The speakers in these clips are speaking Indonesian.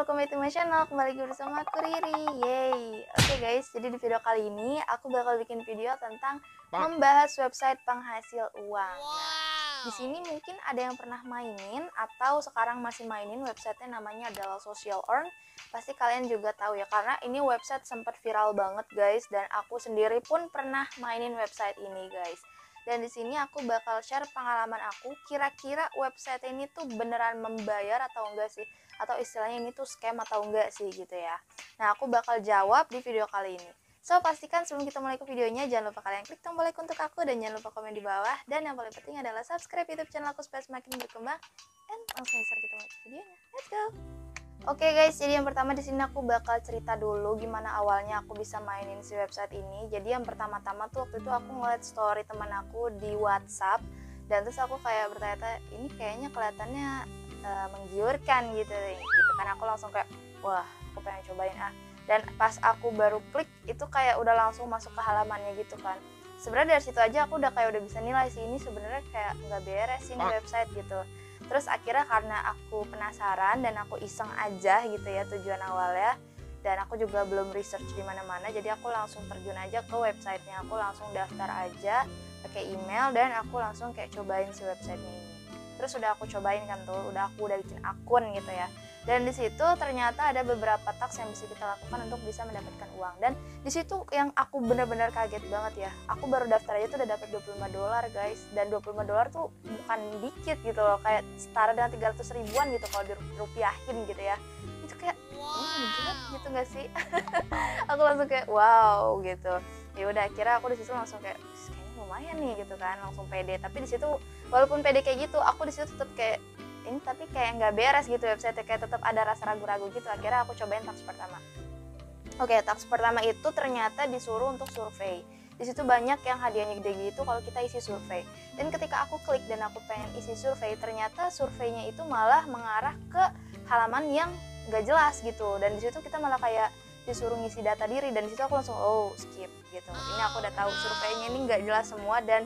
welcome back to my channel. Kembali lagi bersama aku Riri. Yeay. Oke guys, jadi di video kali ini aku bakal bikin video tentang membahas website penghasil uang. Nah, di sini mungkin ada yang pernah mainin atau sekarang masih mainin websitenya, namanya adalah Social Earn. Pasti kalian juga tahu ya, karena ini website sempat viral banget guys, dan aku sendiri pun pernah mainin website ini guys. Dan di sini aku bakal share pengalaman aku, kira-kira website ini tuh beneran membayar atau enggak sih, atau istilahnya ini tuh scam atau enggak sih gitu ya. Nah, aku bakal jawab di video kali ini. So, pastikan sebelum kita mulai ke videonya, jangan lupa kalian klik tombol like untuk aku, dan jangan lupa komen di bawah. Dan yang paling penting adalah subscribe YouTube channel aku supaya semakin berkembang. Dan langsung start kita mulai ke videonya. Let's go! Oke guys, jadi yang pertama di sini aku bakal cerita dulu gimana awalnya aku bisa mainin si website ini. Jadi yang pertama-tama tuh waktu itu aku ngeliat story teman aku di WhatsApp, dan terus aku kayak bertanya-tanya, ini kayaknya kelihatannya menggiurkan gitu kan. Aku langsung kayak, wah, aku pengen cobain ah. Dan pas aku baru klik itu kayak udah langsung masuk ke halamannya gitu kan. Sebenarnya dari situ aja aku udah bisa nilai sih, ini sebenarnya kayak nggak beres sih ini website gitu. Terus akhirnya karena aku penasaran dan aku iseng aja gitu ya tujuan awalnya, dan aku juga belum research di mana-mana, jadi aku langsung terjun aja ke websitenya. Aku langsung daftar aja pakai email dan aku langsung kayak cobain si websitenya ini. Terus udah aku cobain kan tuh, udah bikin akun gitu ya. Dan di situ ternyata ada beberapa task yang bisa kita lakukan untuk bisa mendapatkan uang. Dan di situ yang aku benar-benar kaget banget ya. Aku baru daftar aja tuh udah dapat $25 guys. Dan $25 tuh bukan dikit gitu loh, kayak setara dengan 300 ribuan gitu kalau dirupiahin gitu ya. Itu kayak gila gitu gak sih? Aku langsung kayak wow gitu. Ya udah, akhirnya aku di situ langsung kayak kayaknya lumayan nih gitu kan, langsung pede. Tapi di situ walaupun pede kayak gitu, aku di situ tetap kayak ini tapi kayak nggak beres gitu website, kayak tetap ada rasa ragu-ragu gitu. Akhirnya aku cobain task pertama. Oke, task pertama itu ternyata disuruh untuk survei. Di situ banyak yang hadiahnya gede gitu kalau kita isi survei. Dan ketika aku klik dan aku pengen isi survei, ternyata surveinya itu malah mengarah ke halaman yang nggak jelas gitu. Dan di situ kita malah kayak disuruh ngisi data diri, dan di situ aku langsung skip gitu. Ini aku udah tahu surveinya ini nggak jelas semua, dan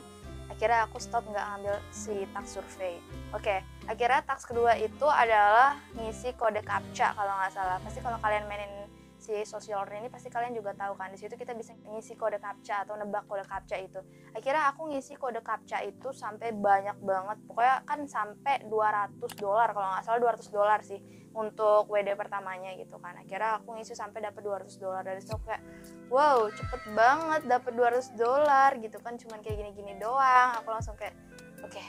akhirnya aku stop nggak ngambil si task survei. Oke, akhirnya task kedua itu adalah ngisi kode captcha kalau nggak salah. Pasti kalau kalian mainin si Social Earn ini pasti kalian juga tahu kan, di situ kita bisa ngisi kode captcha atau nebak kode captcha itu. Akhirnya aku ngisi kode captcha itu sampai banyak banget, pokoknya kan sampai $200 kalau nggak salah, $200 sih untuk WD pertamanya gitu kan. Akhirnya aku ngisi sampai dapat $200. Dari situ kayak wow, cepet banget dapat $200 gitu kan, cuman kayak gini-gini doang. Aku langsung kayak oke.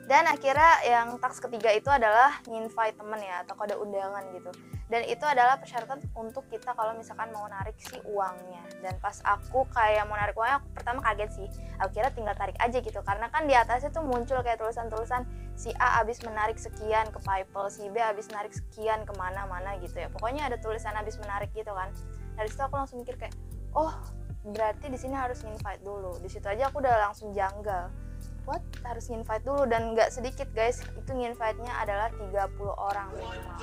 Dan akhirnya yang task ketiga itu adalah invite temen ya, atau kode undangan gitu. Dan itu adalah persyaratan untuk kita kalau misalkan mau narik si uangnya. Dan pas aku kayak mau narik uangnya, aku pertama kaget sih. Akhirnya tinggal tarik aja gitu, karena kan di atasnya tuh muncul kayak tulisan-tulisan si A habis menarik sekian ke PayPal, si B habis menarik sekian kemana-mana gitu ya. Pokoknya ada tulisan habis menarik gitu kan. Dari situ aku langsung mikir kayak, oh berarti di sini harus invite dulu. Di situ aja aku udah langsung janggal. What? Harus invite dulu, dan nggak sedikit guys. Itu invite-nya adalah 30 orang minimal.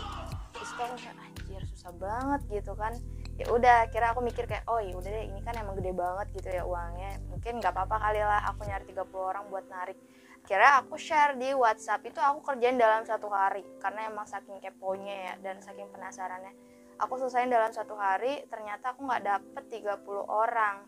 Terus aku kayak anjir susah banget gitu kan. Ya udah, akhirnya aku mikir kayak oh ya udah deh, ini kan emang gede banget gitu ya uangnya. Mungkin nggak apa-apa kali lah aku nyari 30 orang buat narik. Akhirnya aku share di WhatsApp. Itu aku kerjain dalam 1 hari karena emang saking keponya ya dan saking penasarannya. Aku selesaiin dalam 1 hari, ternyata aku nggak dapet 30 orang.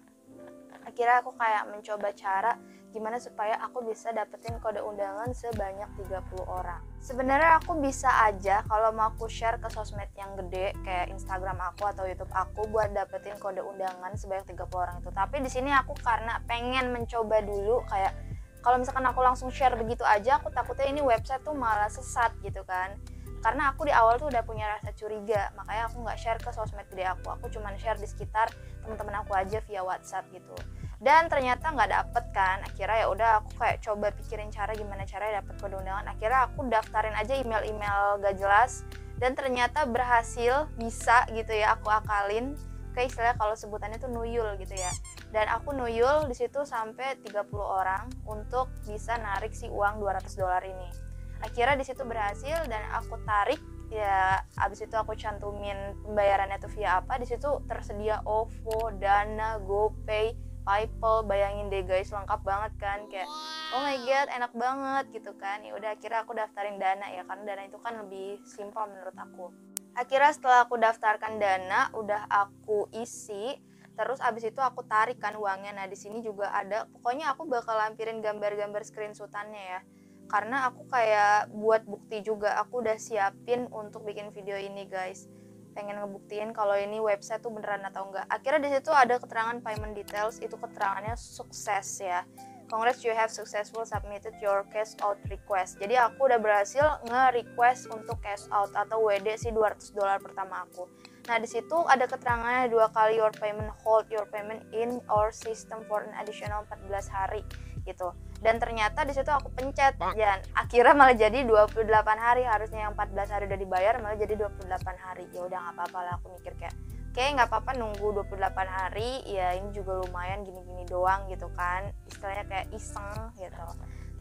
Akhirnya aku kayak mencoba cara gimana supaya aku bisa dapetin kode undangan sebanyak 30 orang. Sebenarnya aku bisa aja kalau mau aku share ke sosmed yang gede kayak Instagram aku atau YouTube aku buat dapetin kode undangan sebanyak 30 orang itu. Tapi di sini aku karena pengen mencoba dulu, kayak kalau misalkan aku langsung share begitu aja, aku takutnya ini website tuh malah sesat gitu kan. Karena aku di awal tuh udah punya rasa curiga, makanya aku nggak share ke sosmed gede aku. Aku cuma share di sekitar teman-teman aku aja via WhatsApp gitu. Dan ternyata nggak dapet kan. Akhirnya ya udah aku kayak coba pikirin cara gimana caranya dapet kode undangan. Akhirnya aku daftarin aja email-email gak jelas, dan ternyata berhasil, bisa gitu ya aku akalin. Kayak istilahnya kalau sebutannya tuh nuyul gitu ya. Dan aku nuyul di situ sampai 30 orang untuk bisa narik si uang $200 ini. Akhirnya di situ berhasil dan aku tarik ya. Abis itu aku cantumin pembayarannya tuh via apa. Di situ tersedia OVO, Dana, GoPay, PayPal. Bayangin deh guys, lengkap banget kan, kayak oh my god enak banget gitu kan. Ya udah, akhirnya aku daftarin Dana ya, karena Dana itu kan lebih simpel menurut aku. Akhirnya setelah aku daftarkan dana, udah aku isi, terus abis itu aku tarik kan uangnya. Nah di sini juga ada, pokoknya aku bakal lampirin gambar-gambar screenshotannya ya. Karena aku kayak buat bukti juga, aku udah siapin untuk bikin video ini guys. Pengen ngebuktiin kalau ini website tuh beneran atau enggak. Akhirnya di situ ada keterangan payment details, itu keterangannya sukses ya. Congrats, you have successful submitted your cash out request. Jadi aku udah berhasil nge-request untuk cash out atau WD si $200 pertama aku. Nah, di situ ada keterangannya 2 kali your payment, hold your payment in our system for an additional 14 hari gitu. Dan ternyata di situ aku pencet dan akhirnya malah jadi 28 hari, harusnya yang 14 hari udah dibayar malah jadi 28 hari. Ya udah nggak apa-apa lah, aku mikir kayak oke, nggak apa-apa nunggu 28 hari, ya ini juga lumayan gini-gini doang gitu kan, istilahnya kayak iseng gitu.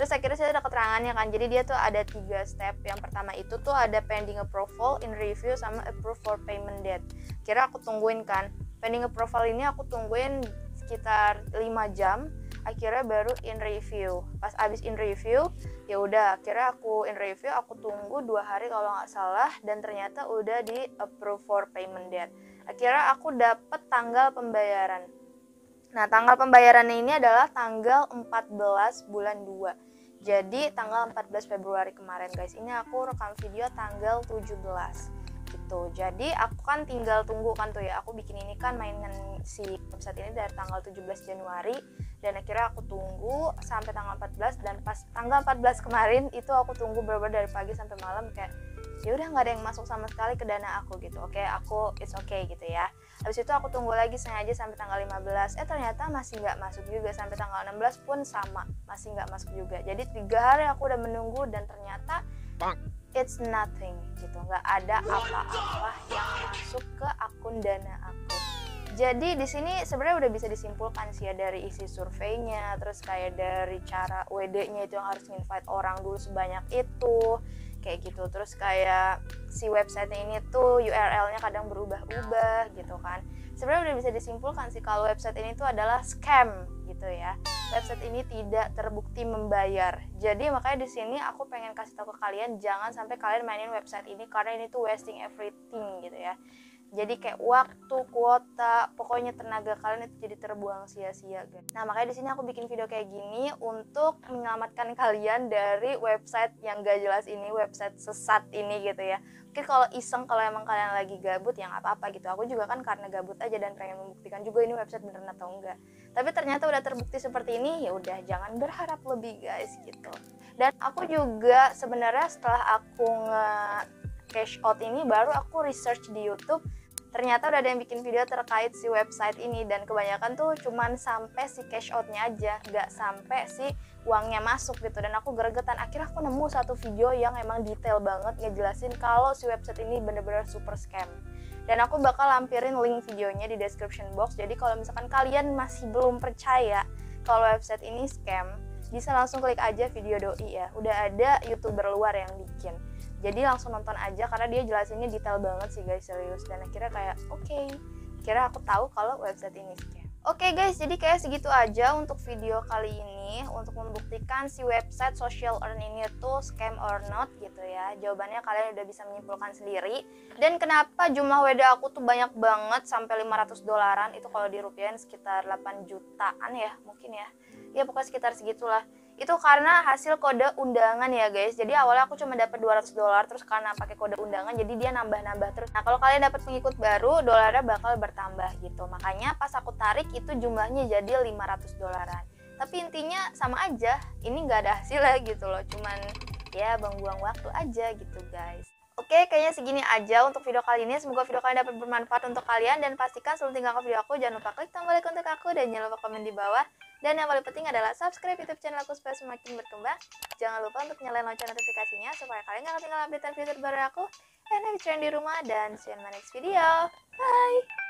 Terus akhirnya saya ada keterangannya kan, jadi dia tuh ada 3 step. Yang pertama itu tuh ada pending approval, in review, sama approve for payment date. Kira aku tungguin kan, pending approval ini aku tungguin sekitar 5 jam, akhirnya baru in review. Pas abis in review, ya udah akhirnya aku in review, aku tunggu 2 hari kalau nggak salah, dan ternyata udah di approve for payment date. Akhirnya aku dapet tanggal pembayaran. Nah, tanggal pembayarannya ini adalah tanggal 14 bulan 2. Jadi tanggal 14 Februari kemarin guys. Ini aku rekam video tanggal 17 gitu. Jadi aku kan tinggal tunggu kan tuh ya. Aku bikin ini kan mainan si website ini dari tanggal 17 Januari, dan akhirnya aku tunggu sampai tanggal 14, dan pas tanggal 14 kemarin itu aku tunggu bener-bener dari pagi sampai malam, kayak ya udah nggak ada yang masuk sama sekali ke dana aku gitu. Oke, aku it's okay gitu ya. Habis itu aku tunggu lagi sengaja sampai tanggal 15, ternyata masih nggak masuk juga. Sampai tanggal 16 pun sama, masih nggak masuk juga. Jadi 3 hari aku udah menunggu dan ternyata it's nothing gitu, nggak ada apa-apa yang masuk ke akun dana aku. Jadi di sini sebenarnya udah bisa disimpulkan sih ya dari isi surveinya, terus kayak dari cara WD-nya itu yang harus invite orang dulu sebanyak itu, kayak gitu. Terus kayak si website ini tuh URL-nya kadang berubah-ubah gitu kan. Sebenarnya udah bisa disimpulkan sih kalau website ini tuh adalah scam gitu ya. Website ini tidak terbukti membayar. Jadi makanya di sini aku pengen kasih tahu ke kalian, jangan sampai kalian mainin website ini karena ini tuh wasting everything gitu ya. Jadi kayak waktu, kuota, pokoknya tenaga kalian itu jadi terbuang sia-sia guys. Nah makanya di sini aku bikin video kayak gini untuk menyelamatkan kalian dari website yang gak jelas ini, website sesat ini gitu ya. Mungkin kalau iseng, kalau emang kalian lagi gabut ya nggak apa-apa gitu. Aku juga kan karena gabut aja dan pengen membuktikan juga ini website beneran atau enggak. Tapi ternyata udah terbukti seperti ini, ya udah jangan berharap lebih guys gitu. Dan aku juga sebenarnya setelah aku cash out ini baru aku research di YouTube, ternyata udah ada yang bikin video terkait si website ini, dan kebanyakan tuh cuman sampai si cash outnya aja, nggak sampai si uangnya masuk gitu. Dan aku gregetan, akhirnya aku nemu satu video yang emang detail banget ngejelasin kalau si website ini bener-bener super scam. Dan aku bakal lampirin link videonya di description box, jadi kalau misalkan kalian masih belum percaya kalau website ini scam, bisa langsung klik aja video doi ya, udah ada YouTuber luar yang bikin. Jadi langsung nonton aja karena dia jelasinnya detail banget sih guys, serius. Dan akhirnya kayak oke, kira aku tahu kalau website ini scam. Oke guys, jadi kayak segitu aja untuk video kali ini, untuk membuktikan si website social earn ini tuh scam or not gitu ya. Jawabannya kalian udah bisa menyimpulkan sendiri. Dan kenapa jumlah WD aku tuh banyak banget sampai $500, itu kalau dirupiahin sekitar 8 jutaan ya mungkin ya. Ya pokoknya sekitar segitulah. Itu karena hasil kode undangan ya guys. Jadi awalnya aku cuma dapat $200, terus karena pakai kode undangan jadi dia nambah-nambah terus. Nah, kalau kalian dapat pengikut baru, dolarnya bakal bertambah gitu. Makanya pas aku tarik itu jumlahnya jadi $500. Tapi intinya sama aja, ini nggak ada hasilnya gitu loh. Cuman ya buang-buang waktu aja gitu guys. Oke, kayaknya segini aja untuk video kali ini. Semoga video kalian dapat bermanfaat untuk kalian, dan pastikan sebelum tinggalkan video aku jangan lupa klik tombol like untuk aku dan jangan lupa komen di bawah. Dan yang paling penting adalah subscribe YouTube channel aku supaya semakin berkembang. Jangan lupa untuk nyalain lonceng notifikasinya supaya kalian gak ketinggalan update video terbaru aku. And I'm di rumah, dan see you in my next video. Bye!